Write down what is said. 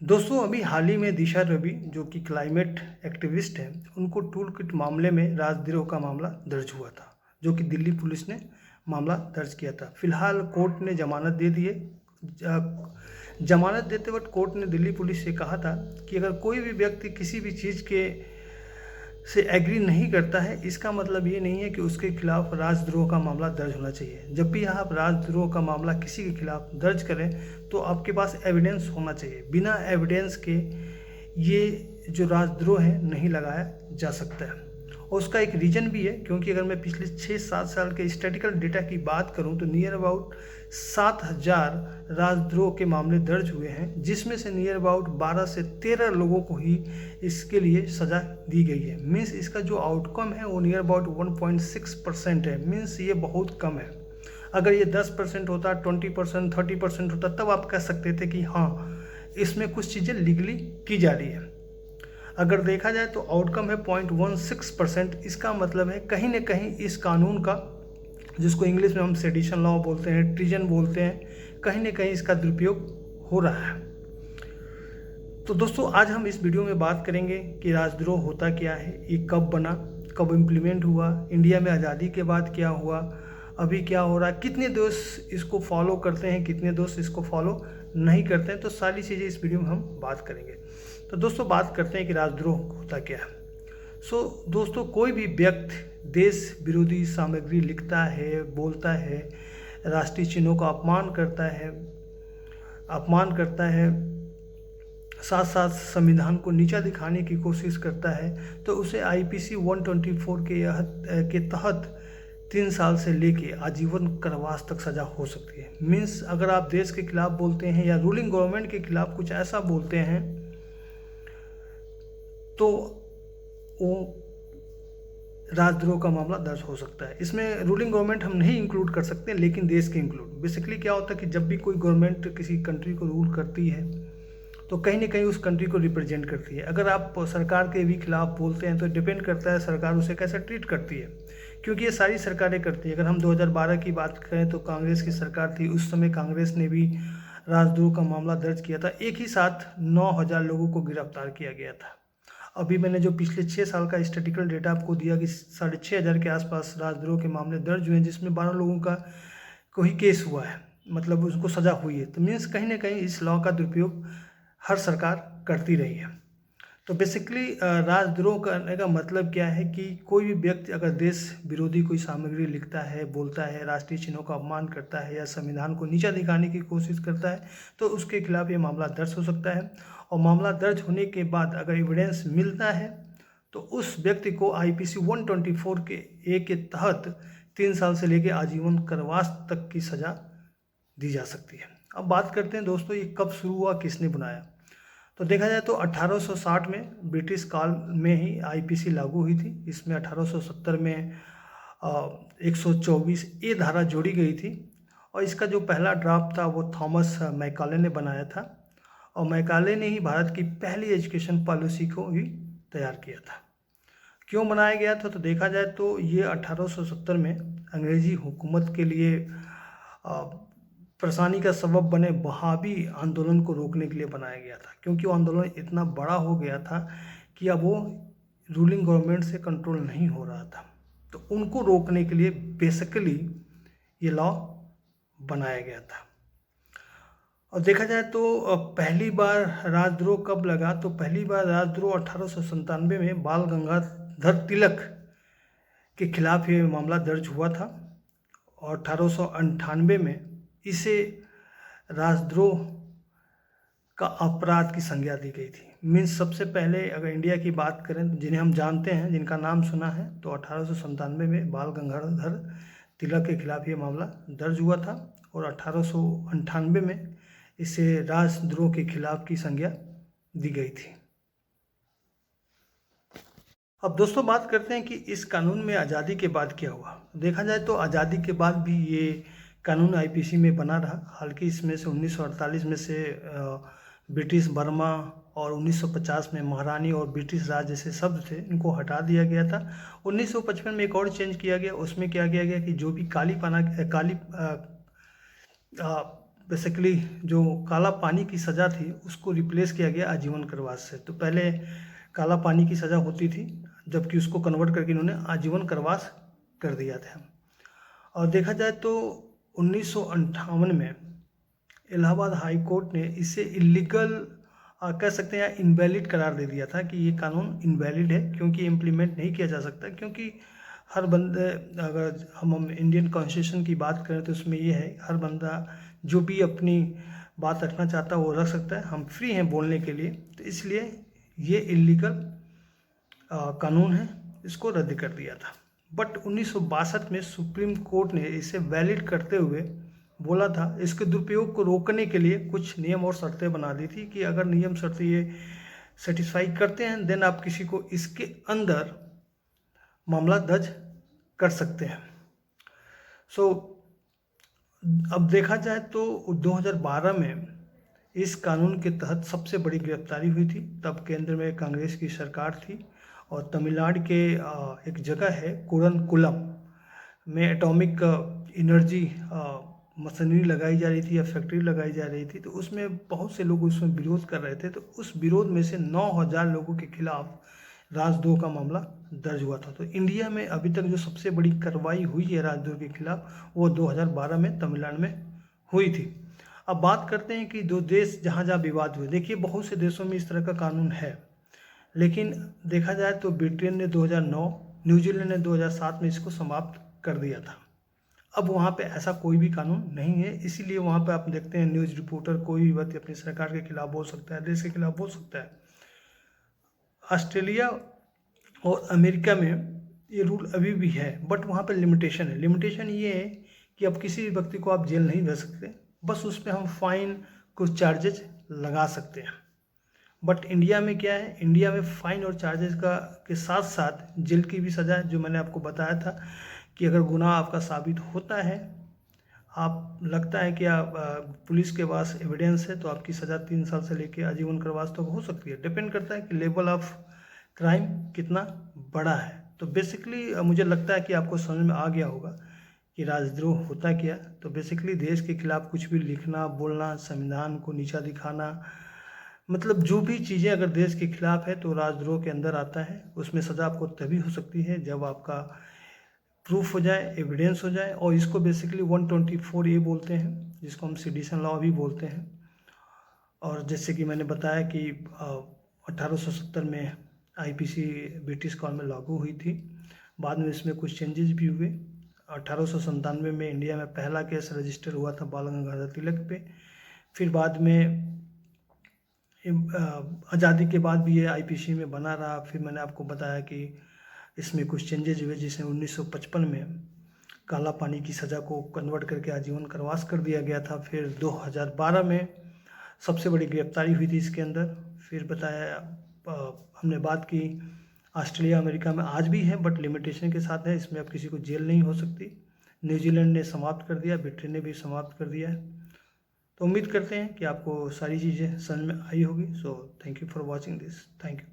दोस्तों अभी हाल ही में दिशा रवि जो कि क्लाइमेट एक्टिविस्ट हैं, उनको टूल किट मामले में राजद्रोह का मामला दर्ज हुआ था, जो कि दिल्ली पुलिस ने मामला दर्ज किया था। फिलहाल कोर्ट ने जमानत दे दी है। जमानत देते वक्त कोर्ट ने दिल्ली पुलिस से कहा था कि अगर कोई भी व्यक्ति किसी भी चीज़ के से एग्री नहीं करता है, इसका मतलब ये नहीं है कि उसके खिलाफ राजद्रोह का मामला दर्ज होना चाहिए। जब भी आप राजद्रोह का मामला किसी के खिलाफ दर्ज करें तो आपके पास एविडेंस होना चाहिए। बिना एविडेंस के ये जो राजद्रोह है नहीं लगाया जा सकता है। और उसका एक रीज़न भी है, क्योंकि अगर मैं पिछले 6-7 साल के स्टैटिकल डेटा की बात करूं तो नियर अबाउट 7,000 राजद्रोह के मामले दर्ज हुए हैं, जिसमें से नियर अबाउट 12 से 13 लोगों को ही इसके लिए सज़ा दी गई है। मीन्स इसका जो आउटकम है वो नियर अबाउट 1.6% है। मीन्स ये बहुत कम है। अगर ये 10% होता, 20%, 30% होता, तब आप कह सकते थे कि हाँ इसमें कुछ चीज़ें लीगली की जा रही है। अगर देखा जाए तो आउटकम है 0.16%। इसका मतलब है कहीं ना कहीं इस कानून का, जिसको इंग्लिश में हम सेडिशन लॉ बोलते हैं, ट्रीजन बोलते हैं, कहीं ना कहीं इसका दुरुपयोग हो रहा है। तो दोस्तों आज हम इस वीडियो में बात करेंगे कि राजद्रोह होता क्या है, ये कब बना, कब इम्प्लीमेंट हुआ, इंडिया में आज़ादी के बाद क्या हुआ, अभी क्या हो रहा है, कितने देश इसको फॉलो करते हैं, कितने देश इसको फॉलो नहीं करते हैं। तो सारी चीज़ें इस वीडियो में हम बात करेंगे। तो दोस्तों बात करते हैं कि राजद्रोह होता क्या है। दोस्तों कोई भी व्यक्ति देश विरोधी सामग्री लिखता है, बोलता है, राष्ट्रीय चिन्हों का अपमान करता है, साथ साथ संविधान को नीचा दिखाने की कोशिश करता है, तो उसे आईपीसी 124 के तहत 3 साल से लेके आजीवन कारावास तक सज़ा हो सकती है। मीन्स अगर आप देश के खिलाफ बोलते हैं या रूलिंग गवर्नमेंट के खिलाफ कुछ ऐसा बोलते हैं तो वो राजद्रोह का मामला दर्ज हो सकता है। इसमें रूलिंग गवर्नमेंट हम नहीं इंक्लूड कर सकते, लेकिन देश के इंक्लूड। बेसिकली क्या होता है कि जब भी कोई गवर्नमेंट किसी कंट्री को रूल करती है तो कहीं ना कहीं उस कंट्री को रिप्रेजेंट करती है। अगर आप सरकार के भी खिलाफ बोलते हैं तो डिपेंड करता है सरकार उसे कैसे ट्रीट करती है, क्योंकि ये सारी सरकारें करती है। अगर हम 2012 की बात करें तो कांग्रेस की सरकार थी, उस समय कांग्रेस ने भी राजद्रोह का मामला दर्ज किया था। एक ही साथ 9,000 लोगों को गिरफ्तार किया गया था। अभी मैंने जो पिछले 6 साल का स्टैटिकल डेटा आपको दिया कि 6,500 के आसपास राजद्रोह के मामले दर्ज हुए हैं, जिसमें 12 लोगों का कोई केस हुआ है, मतलब उसको सज़ा हुई है। तो मीन्स कहीं ना कहीं इस लॉ का दुरुपयोग हर सरकार करती रही है। तो बेसिकली राजद्रोह करने का मतलब क्या है कि कोई भी व्यक्ति अगर देश विरोधी कोई सामग्री लिखता है, बोलता है, राष्ट्रीय चिन्हों का अपमान करता है या संविधान को नीचा दिखाने की कोशिश करता है, तो उसके खिलाफ ये मामला दर्ज हो सकता है। और मामला दर्ज होने के बाद अगर एविडेंस मिलता है तो उस व्यक्ति को आईपीसी 124 के ए के तहत 3 साल से लेकर आजीवन कारावास तक की सज़ा दी जा सकती है। अब बात करते हैं दोस्तों ये कब शुरू हुआ, किसने बनाया। तो देखा जाए तो 1860 में ब्रिटिश काल में ही आईपीसी लागू हुई थी। इसमें 1870 में 124 ए धारा जोड़ी गई थी, और इसका जो पहला ड्राफ्ट था वो थॉमस मैकाले ने बनाया था, और मैकाले ने ही भारत की पहली एजुकेशन पॉलिसी को ही तैयार किया था। क्यों बनाया गया था, तो देखा जाए तो ये 1870 में अंग्रेजी हुकूमत के लिए परेशानी का सबब बने वहाबी आंदोलन को रोकने के लिए बनाया गया था, क्योंकि वो आंदोलन इतना बड़ा हो गया था कि अब वो रूलिंग गवर्नमेंट से कंट्रोल नहीं हो रहा था। तो उनको रोकने के लिए बेसिकली ये लॉ बनाया गया था। और देखा जाए तो पहली बार राजद्रोह कब लगा, तो पहली बार राजद्रोह 1897 में बाल गंगाधर तिलक के खिलाफ ये मामला दर्ज हुआ था, और 1898 में इसे राजद्रोह का अपराध की संज्ञा दी गई थी। मीन्स सबसे पहले अगर इंडिया की बात करें तो जिन्हें हम जानते हैं, जिनका नाम सुना है, तो 1897 में बाल गंगाधर तिलक के खिलाफ ये मामला दर्ज हुआ था, और 1898 में इसे राजद्रोह के खिलाफ की संज्ञा दी गई थी। अब दोस्तों बात करते हैं कि इस कानून में आज़ादी के बाद क्या हुआ। देखा जाए तो आज़ादी के बाद भी ये कानून आईपीसी में बना रहा। हालांकि इसमें से 1948 में से ब्रिटिश बर्मा और 1950 में महारानी और ब्रिटिश राज जैसे शब्द थे, इनको हटा दिया गया था। 1955 में एक और चेंज किया गया, उसमें क्या किया गया कि जो भी बेसिकली जो काला पानी की सज़ा थी उसको रिप्लेस किया गया आजीवन कारावास से। तो पहले काला पानी की सज़ा होती थी, जबकि उसको कन्वर्ट करके इन्होंने आजीवन कारावास कर दिया था। और देखा जाए तो 1958 में इलाहाबाद हाई कोर्ट ने इसे इलीगल कह सकते हैं या इनवैलिड करार दे दिया था कि ये कानून इनवैलिड है, क्योंकि इम्प्लीमेंट नहीं किया जा सकता। क्योंकि हर बंदे, अगर हम इंडियन कॉन्स्टिट्यूशन की बात करें तो उसमें ये है हर बंदा जो भी अपनी बात रखना चाहता है वो रख सकता है, हम फ्री हैं बोलने के लिए। तो इसलिए ये इलीगल कानून है, इसको रद्द कर दिया था। बट 1962 में सुप्रीम कोर्ट ने इसे वैलिड करते हुए बोला था, इसके दुरुपयोग को रोकने के लिए कुछ नियम और शर्तें बना दी थी कि अगर नियम शर्तें ये सेटिस्फाई करते हैं देन आप किसी को इसके अंदर मामला दर्ज कर सकते हैं। सो अब देखा जाए तो 2012 में इस कानून के तहत सबसे बड़ी गिरफ्तारी हुई थी। तब केंद्र में कांग्रेस की सरकार थी और तमिलनाडु के एक जगह है कुरनकुलम में एटॉमिक एनर्जी मशीनरी लगाई जा रही थी या फैक्ट्री लगाई जा रही थी। तो उसमें बहुत से लोग उसमें विरोध कर रहे थे। तो उस विरोध में से 9000 लोगों के खिलाफ राजद्रोह का मामला दर्ज हुआ था। तो इंडिया में अभी तक जो सबसे बड़ी कार्रवाई हुई है राजद्रोह के खिलाफ वो 2012 में तमिलनाडु में हुई थी। अब बात करते हैं कि दो देश जहाँ जहाँ विवाद हुए, देखिए बहुत से देशों में इस तरह का कानून है, लेकिन देखा जाए तो ब्रिटेन ने 2009, न्यूजीलैंड ने 2007 में इसको समाप्त कर दिया था। अब वहाँ पे ऐसा कोई भी कानून नहीं है, इसीलिए वहाँ पे आप देखते हैं न्यूज़ रिपोर्टर कोई भी व्यक्ति अपनी सरकार के खिलाफ बोल सकता है, देश के खिलाफ बोल सकता है। ऑस्ट्रेलिया और अमेरिका में ये रूल अभी भी है, बट वहाँ पे लिमिटेशन है। लिमिटेशन ये है कि अब किसी भी व्यक्ति को आप जेल नहीं भेज सकते, बस उस पर हम फाइन कुछ चार्जेज लगा सकते हैं। बट इंडिया में क्या है, इंडिया में फाइन और चार्जेस के साथ साथ जेल की भी सज़ा है। जो मैंने आपको बताया था कि अगर गुनाह आपका साबित होता है, आप लगता है कि आप पुलिस के पास एविडेंस है, तो आपकी सज़ा 3 साल से लेकर आजीवन कारावास तक हो सकती है। डिपेंड करता है कि लेवल ऑफ क्राइम कितना बड़ा है। तो बेसिकली मुझे लगता है कि आपको समझ में आ गया होगा कि राजद्रोह होता क्या। तो बेसिकली देश के खिलाफ कुछ भी लिखना, बोलना, संविधान को नीचा दिखाना, मतलब जो भी चीज़ें अगर देश के खिलाफ है तो राजद्रोह के अंदर आता है। उसमें सज़ा आपको तभी हो सकती है जब आपका प्रूफ हो जाए, एविडेंस हो जाए। और इसको बेसिकली 124A बोलते हैं, जिसको हम सेडिशन लॉ भी बोलते हैं। और जैसे कि मैंने बताया कि 1870 में IPC ब्रिटिश काल में लागू हुई थी। बाद में इसमें कुछ चेंजेस भी हुए। 1897 में इंडिया में पहला केस रजिस्टर हुआ था बाल गंगाधर तिलक पे। फिर बाद में आज़ादी के बाद भी ये IPC में बना रहा। फिर मैंने आपको बताया कि इसमें कुछ चेंजेज हुए, जिसमें 1955 में काला पानी की सज़ा को कन्वर्ट करके आजीवन कारावास कर दिया गया था। फिर 2012 में सबसे बड़ी गिरफ्तारी हुई थी इसके अंदर। फिर बताया हमने बात की ऑस्ट्रेलिया अमेरिका में आज भी है, बट लिमिटेशन के साथ है, इसमें अब किसी को जेल नहीं हो सकती। न्यूजीलैंड ने समाप्त कर दिया, ब्रिटेन ने भी समाप्त कर दिया है। तो उम्मीद करते हैं कि आपको सारी चीज़ें समझ में आई होगी। So thank you for watching this. Thank you.